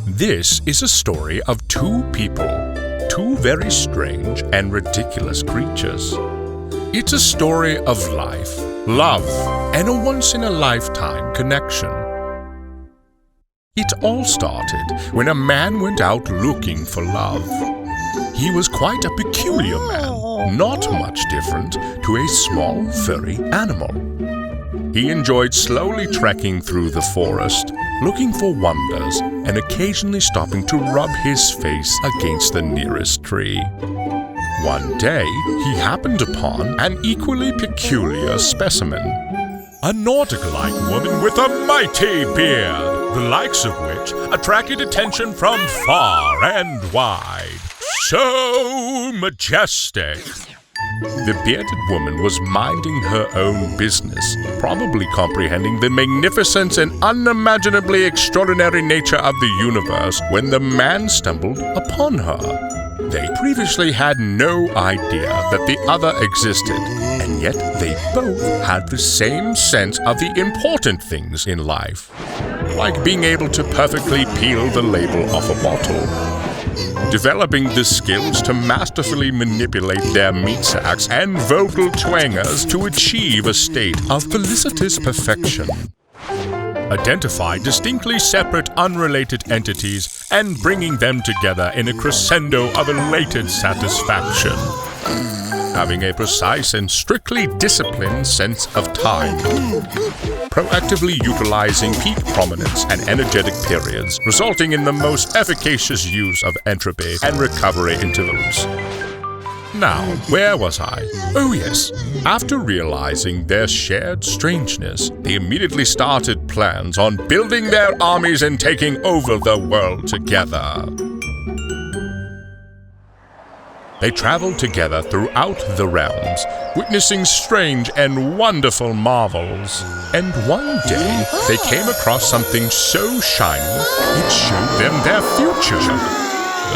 This is a story of two people, two very strange and ridiculous creatures. It's a story of life, love, and a once-in-a-lifetime connection. It all started when a man went out looking for love. He was quite a peculiar man, not much different to a small, furry animal. He enjoyed slowly trekking through the forest, looking for wonders and occasionally stopping to rub his face against the nearest tree. One day, he happened upon an equally peculiar specimen. A Nordic-like woman with a mighty beard, the likes of which attracted attention from far and wide. So majestic! The bearded woman was minding her own business, probably comprehending the magnificence and unimaginably extraordinary nature of the universe when the man stumbled upon her. They previously had no idea that the other existed, and yet they both had the same sense of the important things in life, like being able to perfectly peel the label off a bottle, developing the skills to masterfully manipulate their meat sacks and vocal twangers to achieve a state of felicitous perfection, identify distinctly separate, unrelated entities and bringing them together in a crescendo of elated satisfaction, having a precise and strictly disciplined sense of time, proactively utilizing peak prominence and energetic periods, resulting in the most efficacious use of entropy and recovery intervals. Now, where was I? Oh yes, after realizing their shared strangeness, they immediately started plans on building their armies and taking over the world together. They traveled together throughout the realms, witnessing strange and wonderful marvels. And one day, they came across something so shiny, it showed them their future.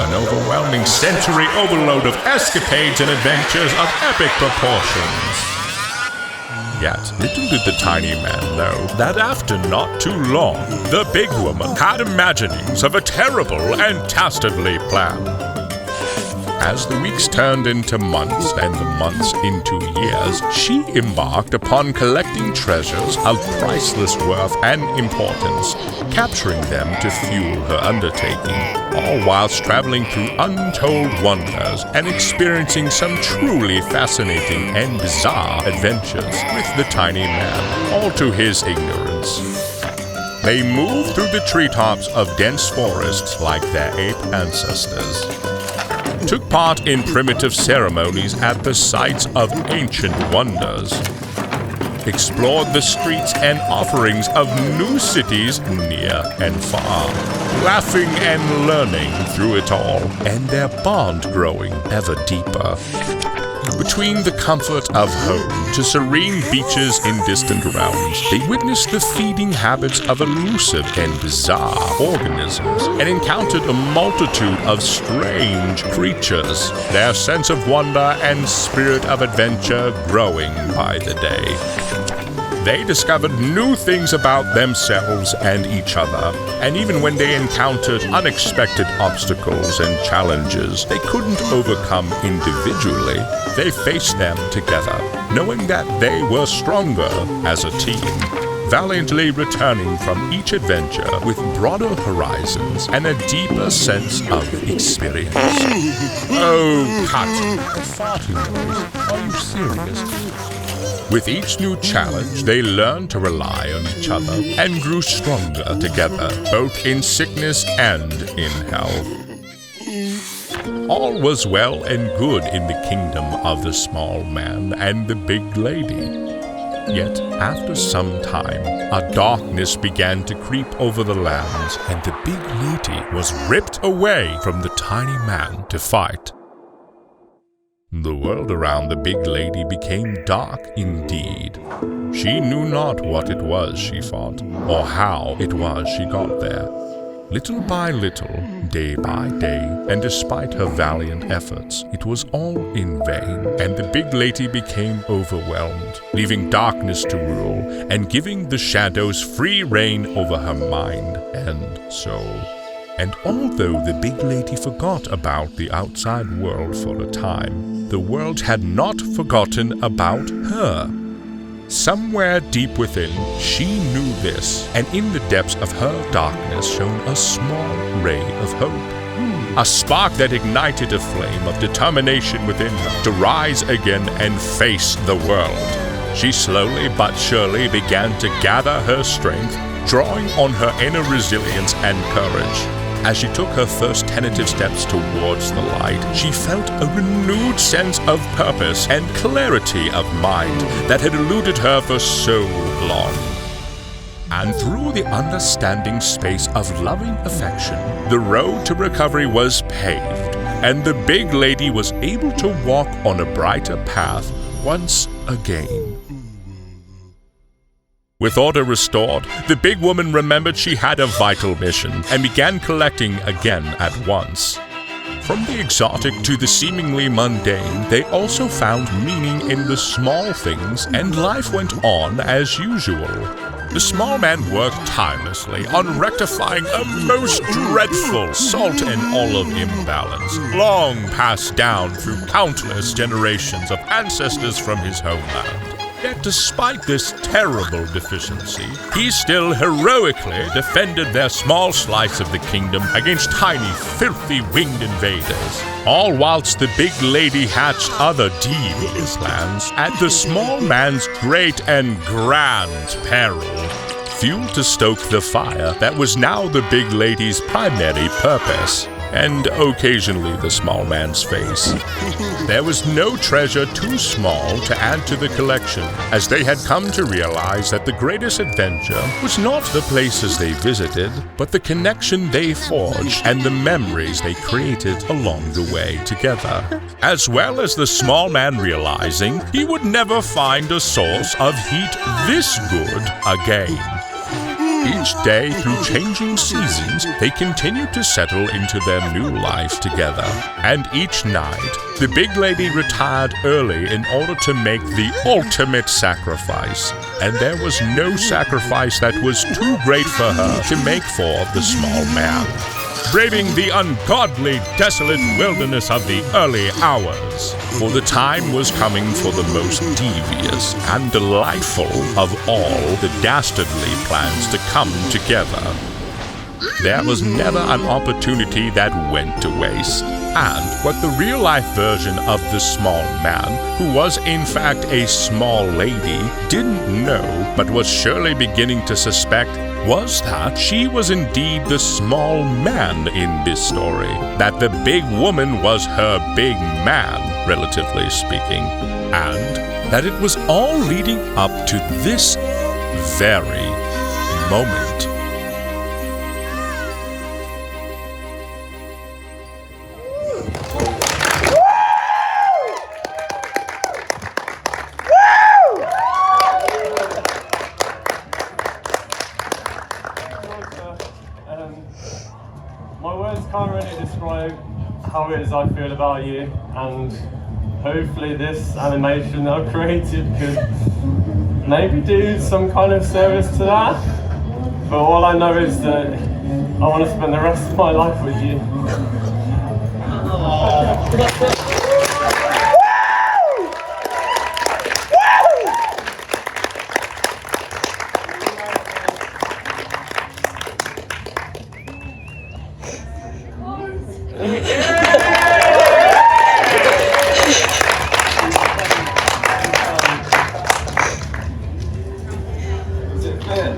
An overwhelming sensory overload of escapades and adventures of epic proportions. Yet, little did the tiny man know that after not too long, the big woman had imaginings of a terrible and dastardly plan. As the weeks turned into months and the months into years, she embarked upon collecting treasures of priceless worth and importance, capturing them to fuel her undertaking, all whilst traveling through untold wonders and experiencing some truly fascinating and bizarre adventures with the tiny man, all to his ignorance. They moved through the treetops of dense forests like their ape ancestors, took part in primitive ceremonies at the sites of ancient wonders, explored the streets and offerings of new cities near and far, laughing and learning through it all, and their bond growing ever deeper. Between the comfort of home to serene beaches in distant realms, they witnessed the feeding habits of elusive and bizarre organisms and encountered a multitude of strange creatures, their sense of wonder and spirit of adventure growing by the day. They discovered new things about themselves and each other, and even when they encountered unexpected obstacles and challenges they couldn't overcome individually, they faced them together, knowing that they were stronger as a team, valiantly returning from each adventure with broader horizons and a deeper sense of experience. Oh, cut! Farting noise. Are you serious? With each new challenge, they learned to rely on each other and grew stronger together, both in sickness and in health. All was well and good in the kingdom of the small man and the big lady. Yet, after some time, a darkness began to creep over the lands, and the big lady was ripped away from the tiny man to fight. The world around the big lady became dark indeed. She knew not what it was she fought, or how it was she got there. Little by little, day by day, and despite her valiant efforts, it was all in vain, and the big lady became overwhelmed, leaving darkness to rule and giving the shadows free rein over her mind and soul. And although the big lady forgot about the outside world for a time, the world had not forgotten about her. Somewhere deep within, she knew this, and in the depths of her darkness shone a small ray of hope. A spark that ignited a flame of determination within her to rise again and face the world. She slowly but surely began to gather her strength, drawing on her inner resilience and courage. As she took her first tentative steps towards the light, she felt a renewed sense of purpose and clarity of mind that had eluded her for so long. And through the understanding space of loving affection, the road to recovery was paved, and the big lady was able to walk on a brighter path once again. With order restored, the big woman remembered she had a vital mission and began collecting again at once. From the exotic to the seemingly mundane, they also found meaning in the small things, and life went on as usual. The small man worked tirelessly on rectifying a most dreadful salt and olive imbalance, long passed down through countless generations of ancestors from his homeland. Yet despite this terrible deficiency, he still heroically defended their small slice of the kingdom against tiny, filthy winged invaders, all whilst the big lady hatched other devious plans at the small man's great and grand peril. Fuel to stoke the fire that was now the big lady's primary purpose, and occasionally the small man's face. There was no treasure too small to add to the collection, as they had come to realize that the greatest adventure was not the places they visited, but the connection they forged and the memories they created along the way together. As well as the small man realizing he would never find a source of heat this good again. Each day, through changing seasons, they continued to settle into their new life together. And each night, the big lady retired early in order to make the ultimate sacrifice. And there was no sacrifice that was too great for her to make for the small man. Braving the ungodly, desolate wilderness of the early hours. For the time was coming for the most devious and delightful of all the dastardly plans to come together. There was never an opportunity that went to waste. And what the real-life version of the small man, who was in fact a small lady, didn't know, but was surely beginning to suspect, was that she was indeed the small man in this story, that the big woman was her big man, relatively speaking, and that it was all leading up to this very moment. My words can't really describe how it is I feel about you, and hopefully this animation that I've created could maybe do some kind of service to that. But all I know is that I want to spend the rest of my life with you. Is it clear?